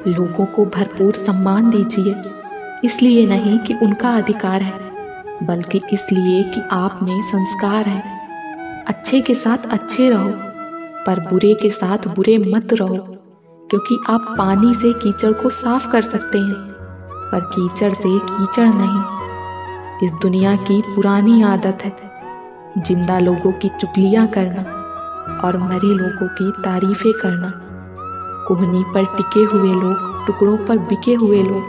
लोगों को भरपूर सम्मान दीजिए, इसलिए नहीं कि उनका अधिकार है, बल्कि इसलिए कि आप में संस्कार है। अच्छे के साथ अच्छे रहो, पर बुरे के साथ बुरे मत रहो, क्योंकि आप पानी से कीचड़ को साफ कर सकते हैं, पर कीचड़ से कीचड़ नहीं। इस दुनिया की पुरानी आदत है जिंदा लोगों की चुगलियां करना और मरे लोगों की तारीफें करना। कोहनी पर टिके हुए लोग, टुकड़ों पर बिके हुए लोग,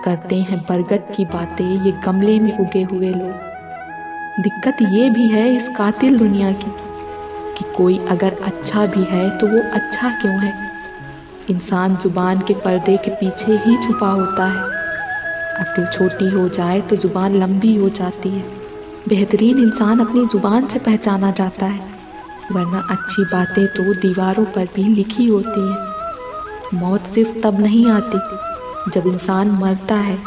करते हैं बरगद की बातें ये गमले में उगे हुए लोग। दिक्कत ये भी है इस कातिल दुनिया की कि कोई अगर अच्छा भी है तो वो अच्छा क्यों है। इंसान जुबान के पर्दे के पीछे ही छुपा होता है। अक्ल छोटी हो जाए तो जुबान लंबी हो जाती है। बेहतरीन इंसान अपनी जुबान से पहचाना जाता है, वरना अच्छी बातें तो दीवारों पर भी लिखी होती हैं। मौत सिर्फ तब नहीं आती जब इंसान मरता है,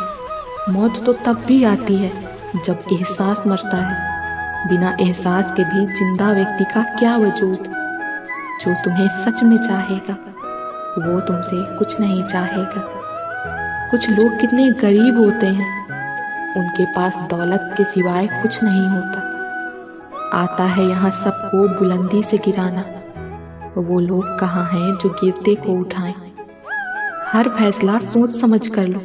मौत तो तब भी आती है जब एहसास मरता है। बिना एहसास के भी जिंदा व्यक्ति का क्या वजूद। जो तुम्हें सच में चाहेगा वो तुमसे कुछ नहीं चाहेगा। कुछ लोग कितने गरीब होते हैं, उनके पास दौलत के सिवाय कुछ नहीं होता। आता है यहाँ सबको बुलंदी से गिराना, वो लोग कहाँ हैं जो गिरते को उठाएं। हर फैसला सोच समझ कर लो,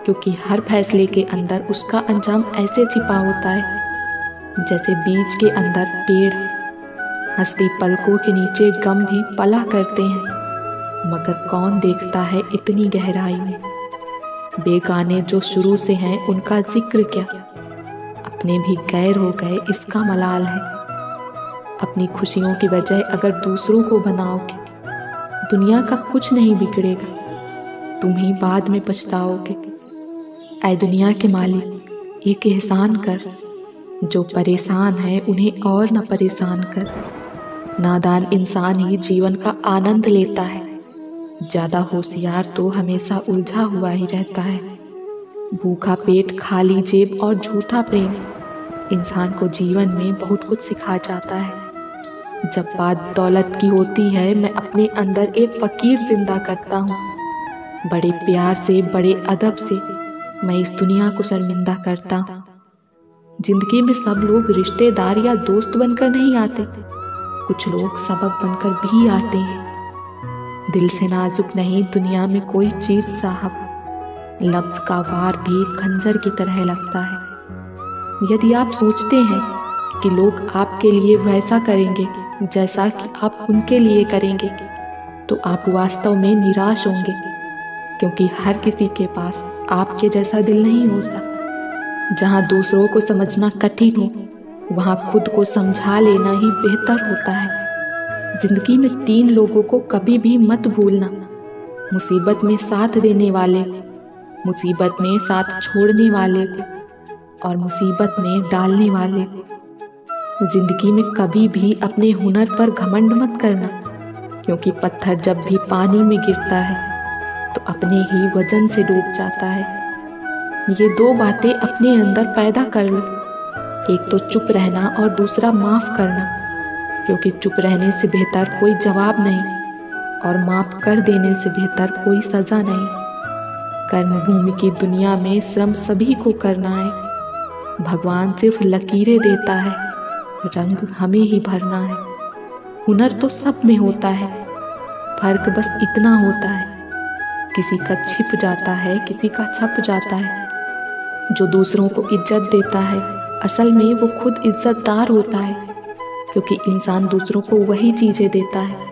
क्योंकि हर फैसले के अंदर उसका अंजाम ऐसे छिपा होता है जैसे बीज के अंदर पेड़। हंसती पलकों के नीचे गम भी पला करते हैं, मगर कौन देखता है इतनी गहराई में। बेगाने जो शुरू से हैं उनका जिक्र क्या, अपने भी गैर हो गए इसका मलाल है। अपनी खुशियों की वजह अगर दूसरों को बनाओगे, दुनिया का कुछ नहीं बिगड़ेगा, तुम ही बाद में पछताओगे। ऐ दुनिया के मालिक, एक एहसान कर, जो परेशान है उन्हें और न परेशान कर। नादान इंसान ही जीवन का आनंद लेता है, ज्यादा होशियार तो हमेशा उलझा हुआ ही रहता है। भूखा पेट, खाली जेब और झूठा प्रेम इंसान को जीवन में बहुत कुछ सिखा जाता है। जब बात दौलत की होती है, मैं अपने अंदर एक फकीर जिंदा करता हूँ। बड़े प्यार से, बड़े अदब से मैं इस दुनिया को शर्मिंदा करता हूँ। जिंदगी में सब लोग रिश्तेदार या दोस्त बनकर नहीं आते, कुछ लोग सबक बनकर भी आते हैं। दिल से नाजुक नहीं दुनिया में कोई चीज साहब, लफ्ज का वार भी खंजर की तरह लगता है। यदि आप सोचते हैं कि लोग आपके लिए वैसा करेंगे जैसा कि आप उनके लिए करेंगे, तो आप वास्तव में निराश होंगे, क्योंकि हर किसी के पास आपके जैसा दिल नहीं होता। जहाँ दूसरों को समझना कठिन हो, वहाँ खुद को समझा लेना ही बेहतर होता है। जिंदगी में 3 लोगों को कभी भी मत भूलना, मुसीबत में साथ देने वाले, मुसीबत में साथ छोड़ने वाले और मुसीबत में डालने वाले। जिंदगी में कभी भी अपने हुनर पर घमंड मत करना, क्योंकि पत्थर जब भी पानी में गिरता है तो अपने ही वजन से डूब जाता है। ये 2 बातें अपने अंदर पैदा कर लो, एक तो चुप रहना और दूसरा माफ करना, क्योंकि चुप रहने से बेहतर कोई जवाब नहीं और माफ कर देने से बेहतर कोई सजा नहीं। कर्म भूमि की दुनिया में श्रम सभी को करना है। भगवान सिर्फ लकीरें देता है, रंग हमें ही भरना है। हुनर तो सब में होता है, फर्क बस इतना होता है, किसी का छिप जाता है, किसी का छप जाता है। जो दूसरों को इज्जत देता है, असल में वो खुद इज्जतदार होता है, क्योंकि इंसान दूसरों को वही चीजें देता है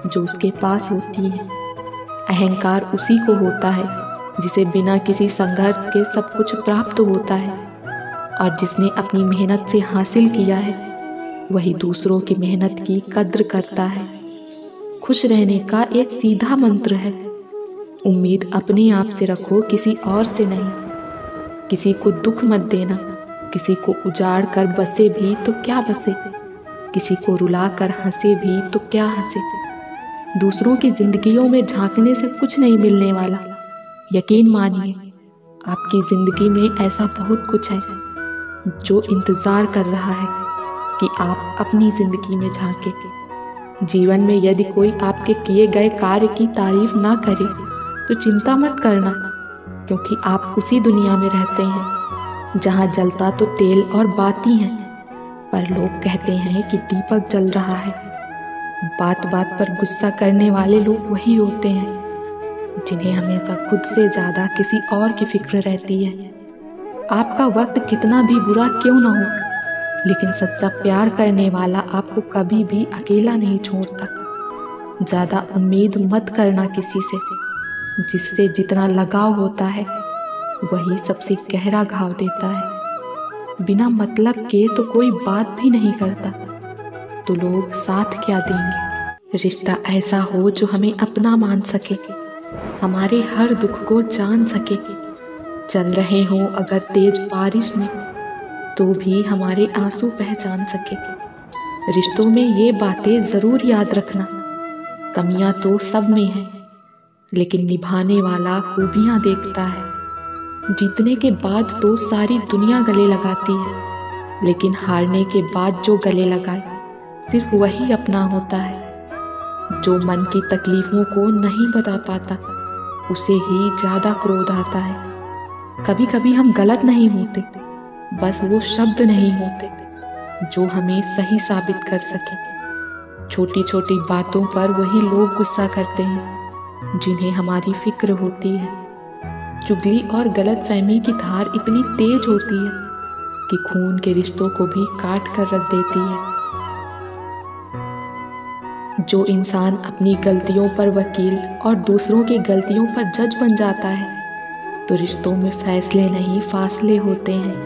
जो उसके पास होती हैं। अहंकार उसी को होता है जिसे बिना किसी संघर्ष के सब कुछ प्राप्त होता है, और जिसने अपनी मेहनत से हासिल किया है वही दूसरों की मेहनत की कद्र करता है। खुश रहने का एक सीधा मंत्र है, उम्मीद अपने आप से रखो, किसी और से नहीं। किसी को दुख मत देना, किसी को उजाड़ कर बसे भी तो क्या बसे, किसी को रुला कर हंसे भी तो क्या हंसे। दूसरों की जिंदगियों में झांकने से कुछ नहीं मिलने वाला। यकीन मानिए, आपकी जिंदगी में ऐसा बहुत कुछ है जो इंतजार कर रहा है कि आप अपनी जिंदगी में झांके। जीवन में यदि कोई आपके किए गए कार्य की तारीफ ना करे तो तो चिंता मत करना, क्योंकि आप उसी दुनिया में रहते हैं जहाँ जलता तो तेल और बाती है, पर लोग कहते हैं कि दीपक जल रहा है। बात बात पर गुस्सा करने वाले लोग वही होते हैं जिन्हें हमेशा खुद से ज़्यादा किसी और की फिक्र रहती है। आपका वक्त कितना भी बुरा क्यों ना हो, लेकिन सच्चा प्यार करने वाला आपको कभी भी अकेला नहीं छोड़ता। ज़्यादा उम्मीद मत करना किसी से, जिससे जितना लगाव होता है वही सबसे गहरा घाव देता है। बिना मतलब के तो कोई बात भी नहीं करता, तो लोग साथ क्या देंगे। रिश्ता ऐसा हो जो हमें अपना मान सके, हमारे हर दुख को जान सके। चल रहे हो अगर तेज बारिश में, तो भी हमारे आंसू पहचान सके। रिश्तों में ये बातें ज़रूर याद रखना, कमियां तो सब में हैं, लेकिन निभाने वाला खूबियां देखता है। जीतने के बाद तो सारी दुनिया गले लगाती है, लेकिन हारने के बाद जो गले लगाए सिर्फ वही अपना होता है। जो मन की तकलीफों को नहीं बता पाता, उसे ही ज़्यादा क्रोध आता है। कभी कभी हम गलत नहीं होते, बस वो शब्द नहीं होते जो हमें सही साबित कर सके। छोटी छोटी बातों पर वही लोग गुस्सा करते हैं जिन्हें हमारी फिक्र होती है। चुगली और गलतफहमी की धार इतनी तेज होती है कि खून के रिश्तों को भी काट कर रख देती है। जो इंसान अपनी गलतियों पर वकील और दूसरों की गलतियों पर जज बन जाता है, तो रिश्तों में फैसले नहीं फासले होते हैं।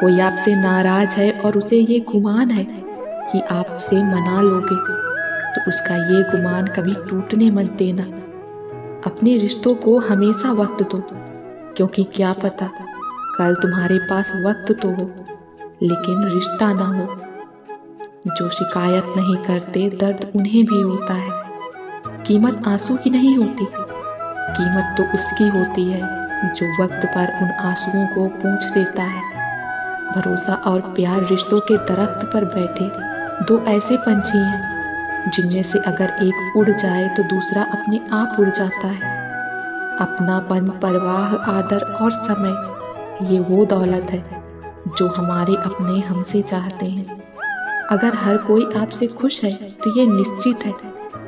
कोई आपसे नाराज है और उसे ये गुमान है कि आप उसे मना लोगे, तो उसका ये गुमान कभी टूटने मत देना। अपने रिश्तों को हमेशा वक्त दो, क्योंकि क्या पता कल तुम्हारे पास वक्त तो हो लेकिन रिश्ता ना हो। जो शिकायत नहीं करते दर्द उन्हें भी होता है। कीमत आंसू की नहीं होती, कीमत तो उसकी होती है जो वक्त पर उन आंसुओं को पोंछ देता है। भरोसा और प्यार रिश्तों के दरख्त पर बैठे दो ऐसे पंछी हैं जिनमें से अगर एक उड़ जाए तो दूसरा अपने आप उड़ जाता है। अपनापन, परवाह, आदर और समय, ये वो दौलत है जो हमारे अपने हमसे चाहते हैं। अगर हर कोई आपसे खुश है तो ये निश्चित है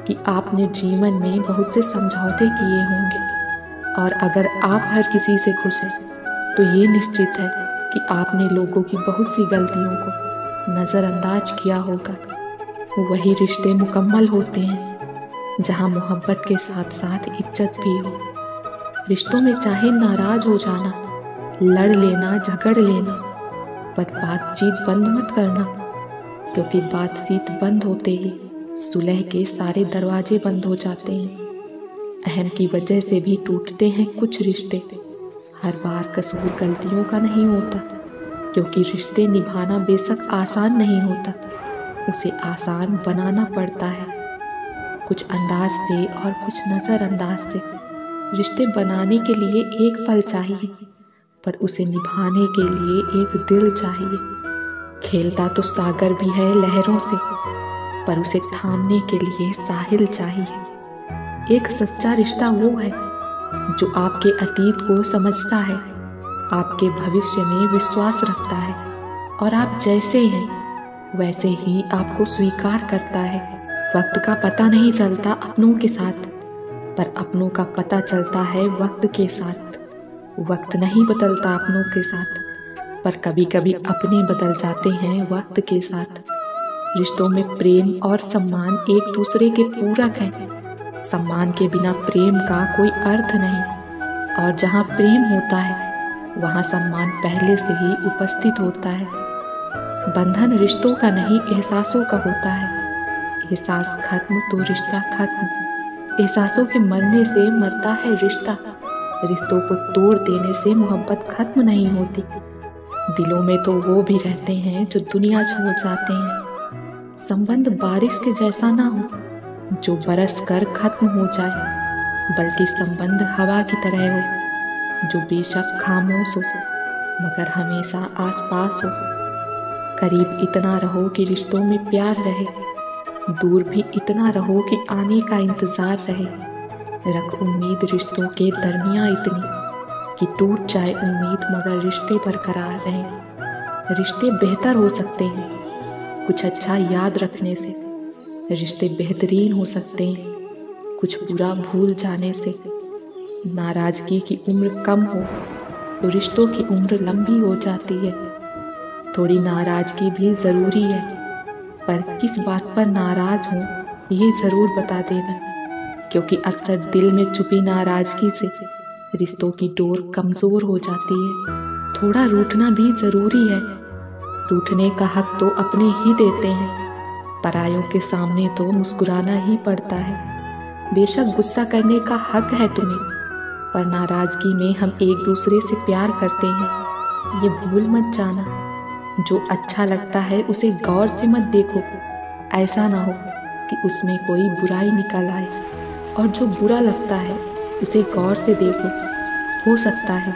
कि आपने जीवन में बहुत से समझौते किए होंगे, और अगर आप हर किसी से खुश हैं तो ये निश्चित है कि आपने लोगों की बहुत सी गलतियों को नज़रअंदाज किया होगा। वही रिश्ते मुकम्मल होते हैं जहाँ मोहब्बत के साथ साथ इज्जत भी हो। रिश्तों में चाहे नाराज हो जाना, लड़ लेना, झगड़ लेना, पर बातचीत बंद मत करना, क्योंकि बातचीत बंद होते ही सुलह के सारे दरवाजे बंद हो जाते हैं। अहम की वजह से भी टूटते हैं कुछ रिश्ते। हर बार कसूर गलतियों का नहीं होता, क्योंकि रिश्ते निभाना बेशक आसान नहीं होता, उसे आसान बनाना पड़ता है। कुछ अंदाज से और कुछ नज़रअंदाज से रिश्ते बनाने के लिए एक पल चाहिए, पर उसे निभाने के लिए एक दिल चाहिए। खेलता तो सागर भी है लहरों से, पर उसे थामने के लिए साहिल चाहिए। एक सच्चा रिश्ता वो है जो आपके अतीत को समझता है, आपके भविष्य में विश्वास रखता है, और आप जैसे हैं वैसे ही आपको स्वीकार करता है। वक्त का पता नहीं चलता अपनों के साथ, पर अपनों का पता चलता है वक्त के साथ। वक्त नहीं बदलता अपनों के साथ, पर कभी कभी अपने बदल जाते हैं वक्त के साथ। रिश्तों में प्रेम और सम्मान एक दूसरे के पूरक हैं। सम्मान के बिना प्रेम का कोई अर्थ नहीं, और जहाँ प्रेम होता है वहाँ सम्मान पहले से ही उपस्थित होता है। बंधन रिश्तों का नहीं, एहसासों का होता है। एहसास खत्म तो रिश्ता खत्म। एहसासों के मरने से मरता है रिश्ता। रिश्तों को तोड़ देने से मोहब्बत खत्म नहीं होती। दिलों में तो वो भी रहते हैं जो दुनिया छोड़ जाते हैं। संबंध बारिश के जैसा ना हो जो बरस कर खत्म हो जाए, बल्कि संबंध हवा की तरह हो जो बेशक खामोश हो मगर हमेशा आसपास हो। करीब इतना रहो कि रिश्तों में प्यार रहे, दूर भी इतना रहो कि आने का इंतज़ार रहे। रख उम्मीद रिश्तों के दरमियाँ इतनी कि टूट जाए उम्मीद मगर रिश्ते बरकरार रहें। रिश्ते बेहतर हो सकते हैं कुछ अच्छा याद रखने से, रिश्ते बेहतरीन हो सकते हैं कुछ बुरा भूल जाने से। नाराज़गी की उम्र कम हो तो रिश्तों की उम्र लंबी हो जाती है। थोड़ी नाराज़गी भी ज़रूरी है, पर किस बात पर नाराज़ हूँ ये ज़रूर बता देना, क्योंकि अक्सर दिल में छुपी नाराज़गी से रिश्तों की डोर कमज़ोर हो जाती है। थोड़ा रूठना भी ज़रूरी है, रूठने का हक तो अपने ही देते हैं, परायों के सामने तो मुस्कुराना ही पड़ता है। बेशक गुस्सा करने का हक है तुम्हें, पर नाराज़गी में हम एक दूसरे से प्यार करते हैं, ये भूल मत जाना। जो अच्छा लगता है उसे गौर से मत देखो, ऐसा ना हो कि उसमें कोई बुराई निकल आए, और जो बुरा लगता है उसे गौर से देखो, हो सकता है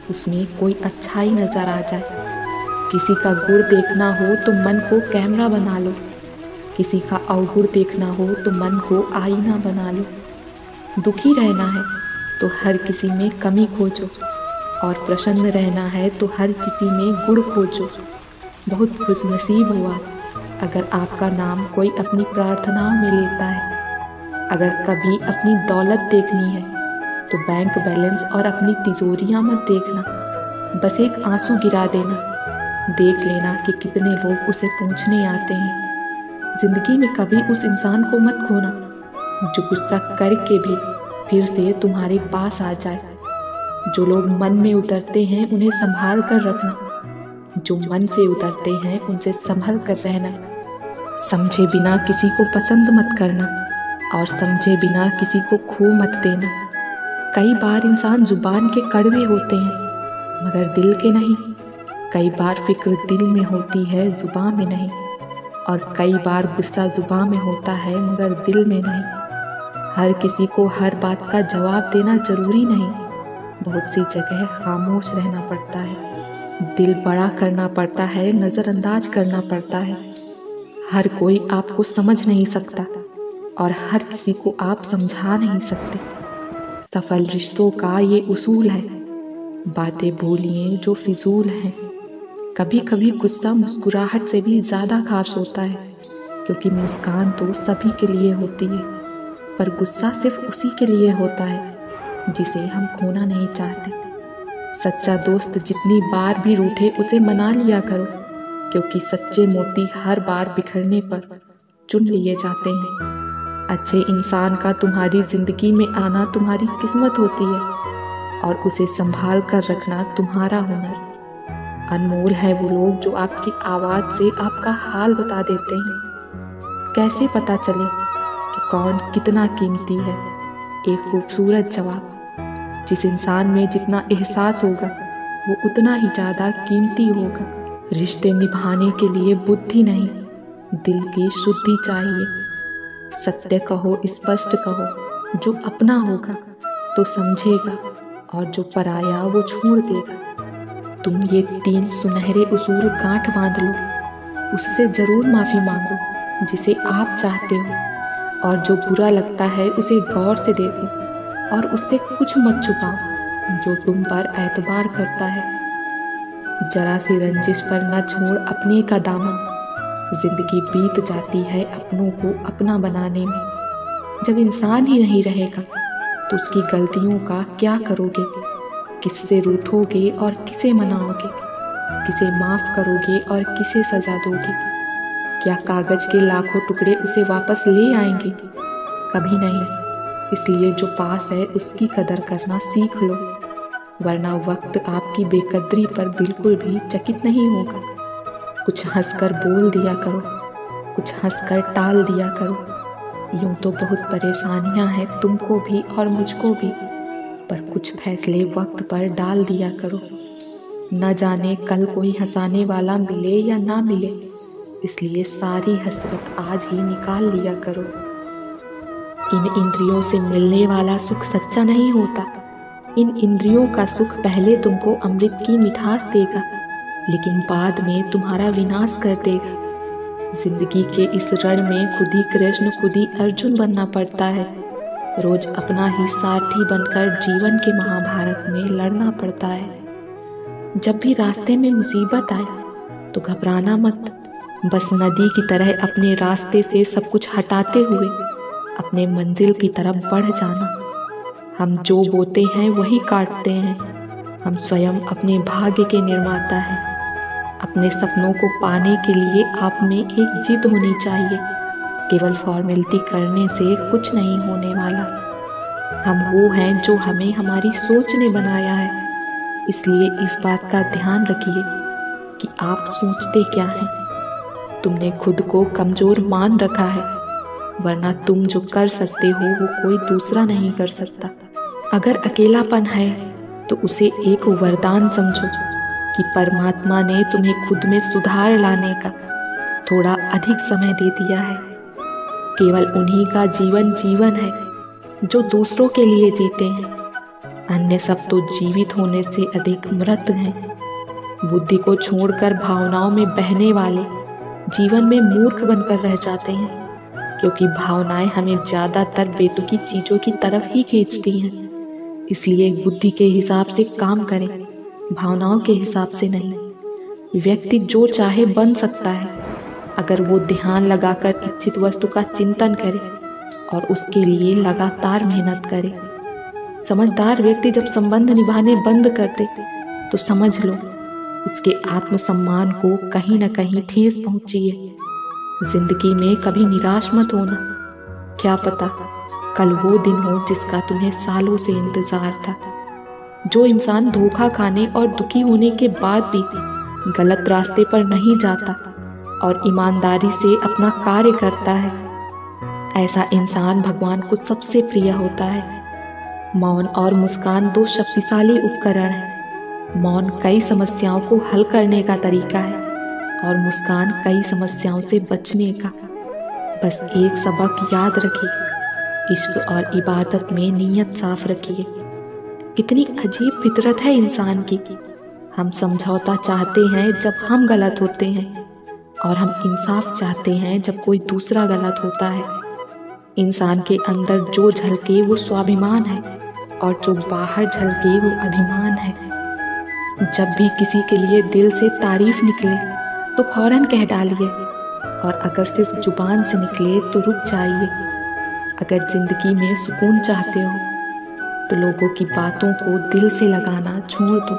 उसमें कोई अच्छाई नज़र आ जाए। किसी का गुण देखना हो तो मन को कैमरा बना लो, किसी का अवगुण देखना हो तो मन को आईना बना लो। दुखी रहना है तो हर किसी में कमी खोजो, और प्रसन्न रहना है तो हर किसी में गुण खोजो। बहुत खुशनसीब हुआ अगर आपका नाम कोई अपनी प्रार्थनाओं में लेता है। अगर कभी अपनी दौलत देखनी है तो बैंक बैलेंस और अपनी तिजोरियां मत देखना, बस एक आंसू गिरा देना। देख लेना कि कितने लोग उसे पूछने आते हैं। जिंदगी में कभी उस इंसान को मत खोना जो गुस्सा करके भी फिर से तुम्हारे पास आ जाए। जो लोग मन में उतरते हैं उन्हें संभाल कर रखना, जो मन से उतरते हैं उनसे संभल कर रहना। समझे बिना किसी को पसंद मत करना, और समझे बिना किसी को खो मत देना। कई बार इंसान जुबान के कड़वे होते हैं मगर दिल के नहीं। कई बार फिक्र दिल में होती है जुबान में नहीं, और कई बार गुस्सा जुबान में होता है मगर दिल में नहीं। हर किसी को हर बात का जवाब देना जरूरी नहीं, बहुत सी जगह खामोश रहना पड़ता है, दिल बड़ा करना पड़ता है, नज़रअंदाज करना पड़ता है। हर कोई आपको समझ नहीं सकता और हर किसी को आप समझा नहीं सकते। सफल रिश्तों का ये उसूल है, बातें भूलिए जो फिजूल हैं। कभी कभी गुस्सा मुस्कुराहट से भी ज़्यादा खास होता है, क्योंकि मुस्कान तो सभी के लिए होती है, पर गुस्सा सिर्फ उसी के लिए होता है जिसे हम खोना नहीं चाहते। सच्चा दोस्त जितनी बार भी रूठे उसे मना लिया करो, क्योंकि सच्चे मोती हर बार बिखरने पर चुन लिए जाते हैं। अच्छे इंसान का तुम्हारी जिंदगी में आना तुम्हारी किस्मत होती है, और उसे संभाल कर रखना तुम्हारा हुनर। अनमोल है वो लोग जो आपकी आवाज़ से आपका हाल बता देते हैं। कैसे पता चले कि कौन कितना कीमती है? एक खूबसूरत जवाब। जिस इंसान में जितना एहसास होगा वो उतना ही ज़्यादा कीमती होगा। रिश्ते निभाने के लिए बुद्धि नहीं, दिल की शुद्धि चाहिए। सत्य कहो, स्पष्ट कहो, जो अपना होगा तो समझेगा, और जो पराया वो छोड़ देगा। तुम ये 3 सुनहरे उसूल गांठ बांध लो, उससे ज़रूर माफ़ी मांगो जिसे आप चाहते हो, और जो बुरा लगता है उसे गौर से देखो, और उससे कुछ मत छुपाओ जो तुम पर एतबार करता है। जरा सी रंजिश पर न छोड़ अपने का दामन, जिंदगी बीत जाती है अपनों को अपना बनाने में। जब इंसान ही नहीं रहेगा तो उसकी गलतियों का क्या करोगे? किससे रूठोगे और किसे मनाओगे? किसे माफ़ करोगे और किसे सजा दोगे? क्या कागज़ के लाखों टुकड़े उसे वापस ले आएंगे? कभी नहीं। इसलिए जो पास है उसकी कदर करना सीख लो, वरना वक्त आपकी बेकदरी पर बिल्कुल भी चकित नहीं होगा। कुछ हंसकर बोल दिया करो, कुछ हंसकर टाल दिया करो। यूं तो बहुत परेशानियां हैं तुमको भी और मुझको भी, पर कुछ फैसले वक्त पर डाल दिया करो। न जाने कल कोई हंसाने वाला मिले या ना मिले, इसलिए सारी हसरत आज ही निकाल लिया करो। इन इंद्रियों से मिलने वाला सुख सच्चा नहीं होता। इन इंद्रियों का सुख पहले तुमको अमृत की मिठास देगा, लेकिन बाद में तुम्हारा विनाश कर देगा। जिंदगी के इस रण में खुद ही कृष्ण खुद ही अर्जुन बनना पड़ता है। रोज अपना ही सारथी बनकर जीवन के महाभारत में लड़ना पड़ता है। जब भी रास्ते में मुसीबत आए तो घबराना मत, बस नदी की तरह अपने रास्ते से सब कुछ हटाते हुए अपने मंजिल की तरफ बढ़ जाना। हम जो बोते हैं वही काटते हैं। हम स्वयं अपने भाग्य के निर्माता हैं। अपने सपनों को पाने के लिए आप में एक जिद होनी चाहिए। केवल फॉर्मेलिटी करने से कुछ नहीं होने वाला। हम वो हैं जो हमें हमारी सोच ने बनाया है। इसलिए इस बात का ध्यान रखिए कि आप सोचते क्या हैं। तुमने खुद को कमजोर मान रखा है, वरना तुम जो कर सकते हो वो कोई दूसरा नहीं कर सकता। अगर अकेलापन है तो उसे एक वरदान समझो कि परमात्मा ने तुम्हें खुद में सुधार लाने का थोड़ा अधिक समय दे दिया है। केवल उन्हीं का जीवन है जो दूसरों के लिए जीते हैं। अन्य सब तो जीवित होने से अधिक मृत हैं। बुद्धि को छोड़कर भावनाओं में बहने वाले जीवन में मूर्ख बनकर रह जाते हैं, क्योंकि भावनाएं हमें ज्यादातर बेतुकी चीजों की तरफ ही खींचती हैं। इसलिए बुद्धि के हिसाब से काम करें, भावनाओं के हिसाब से नहीं। व्यक्ति जो चाहे बन सकता है अगर वो ध्यान लगाकर इच्छित वस्तु का चिंतन करे और उसके लिए लगातार मेहनत करे। समझदार व्यक्ति जब संबंध निभाने बंद कर दे तो समझ लो उसके आत्मसम्मान को कहीं न कहीं ठेस पहुंची है। जिंदगी में कभी निराश मत होना। क्या पता कल वो दिन हो जिसका तुम्हें सालों से इंतजार था। जो इंसान धोखा खाने और दुखी होने के बाद भी गलत रास्ते पर नहीं जाता और ईमानदारी से अपना कार्य करता है, ऐसा इंसान भगवान को सबसे प्रिय होता है। मौन और मुस्कान दो शक्तिशाली उपकरण हैं। मौन कई समस्याओं को हल करने का तरीका है और मुस्कान कई समस्याओं से बचने का। बस एक सबक याद रखिए, इश्क और इबादत में नीयत साफ रखिए। कितनी अजीब फितरत है इंसान की। हम समझौता चाहते हैं जब हम गलत होते हैं और हम इंसाफ चाहते हैं जब कोई दूसरा गलत होता है। इंसान के अंदर जो झलके वो स्वाभिमान है और जो बाहर झलके वो अभिमान है। जब भी किसी के लिए दिल से तारीफ निकले तो फौरन कह डालिए, और अगर सिर्फ जुबान से निकले तो रुक जाइए। अगर जिंदगी में सुकून चाहते हो तो लोगों की बातों को दिल से लगाना छोड़ दो।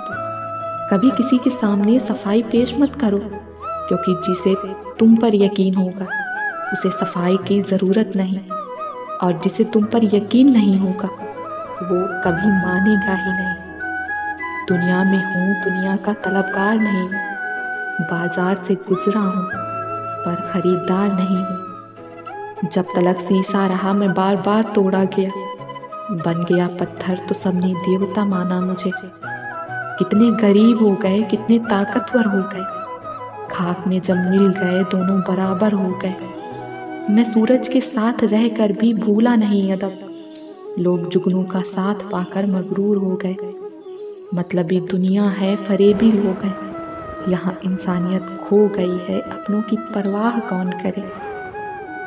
कभी किसी के सामने सफाई पेश मत करो, क्योंकि जिसे तुम पर यकीन होगा उसे सफाई की ज़रूरत नहीं, और जिसे तुम पर यकीन नहीं होगा वो कभी मानेगा ही नहीं। दुनिया में हूँ, दुनिया का तलबगार नहीं हूँ। बाजार से गुजरा हूँ पर खरीदार नहीं हूँ। जब तलक शीशा रहा मैं बार बार तोड़ा गया। बन गया पत्थर तो सबने देवता माना मुझे। कितने गरीब हो गए, कितने ताकतवर हो गए। खाक में जब मिल गए दोनों बराबर हो गए। मैं सूरज के साथ रहकर भी भूला नहीं अदब। लोग जुगनू का साथ पाकर मगरूर हो गए। मतलबी दुनिया है, फरेबी लोग हैं। यहाँ इंसानियत खो गई है, अपनों की परवाह कौन करे।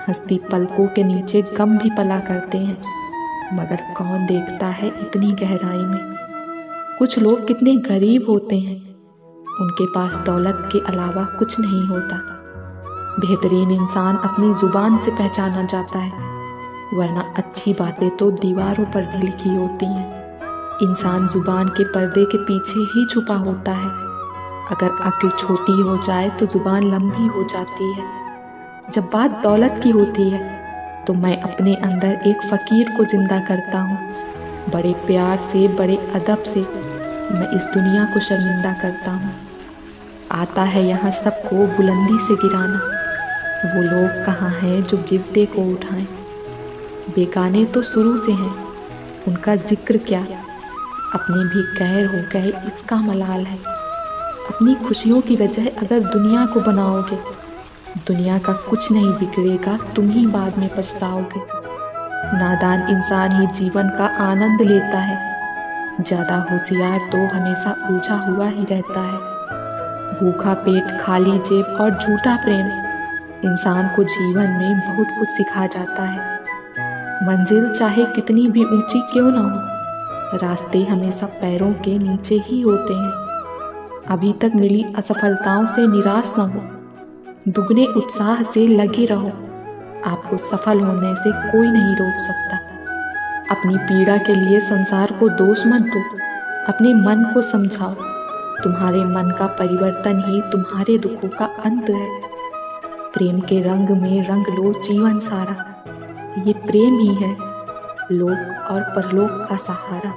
हस्ती पलकों के नीचे गम भी पला करते हैं, मगर कौन देखता है इतनी गहराई में। कुछ लोग कितने गरीब होते हैं, उनके पास दौलत के अलावा कुछ नहीं होता। बेहतरीन इंसान अपनी जुबान से पहचाना जाता है, वरना अच्छी बातें तो दीवारों पर भी लिखी होती हैं। इंसान जुबान के पर्दे के पीछे ही छुपा होता है। अगर अक्ल छोटी हो जाए तो जुबान लंबी हो जाती है। जब बात दौलत की होती है तो मैं अपने अंदर एक फ़कीर को जिंदा करता हूँ। बड़े प्यार से, बड़े अदब से मैं इस दुनिया को शर्मिंदा करता हूँ। आता है यहाँ सबको बुलंदी से गिराना। वो लोग कहाँ हैं जो गिरते को उठाएं। बेगाने तो शुरू से हैं, उनका जिक्र क्या। अपने भी गैर हो गए इसका मलाल है। अपनी खुशियों की वजह अगर दुनिया को बनाओगे, दुनिया का कुछ नहीं बिगड़ेगा, तुम ही बाद में पछताओगे। नादान इंसान ही जीवन का आनंद लेता है, ज़्यादा होशियार तो हमेशा उलझा हुआ ही रहता है। भूखा पेट, खाली जेब और झूठा प्रेम इंसान को जीवन में बहुत कुछ सिखा जाता है। मंजिल चाहे कितनी भी ऊंची क्यों ना हो, रास्ते हमेशा पैरों के नीचे ही होते हैं। अभी तक मिली असफलताओं से निराश न हो, दुगने उत्साह से लगे रहो। आपको सफल होने से कोई नहीं रोक सकता। अपनी पीड़ा के लिए संसार को दोष मत दो, अपने मन को समझाओ। तुम्हारे मन का परिवर्तन ही तुम्हारे दुखों का अंत है। प्रेम के रंग में रंग लो जीवन सारा, ये प्रेम ही है लोक और परलोक का सहारा।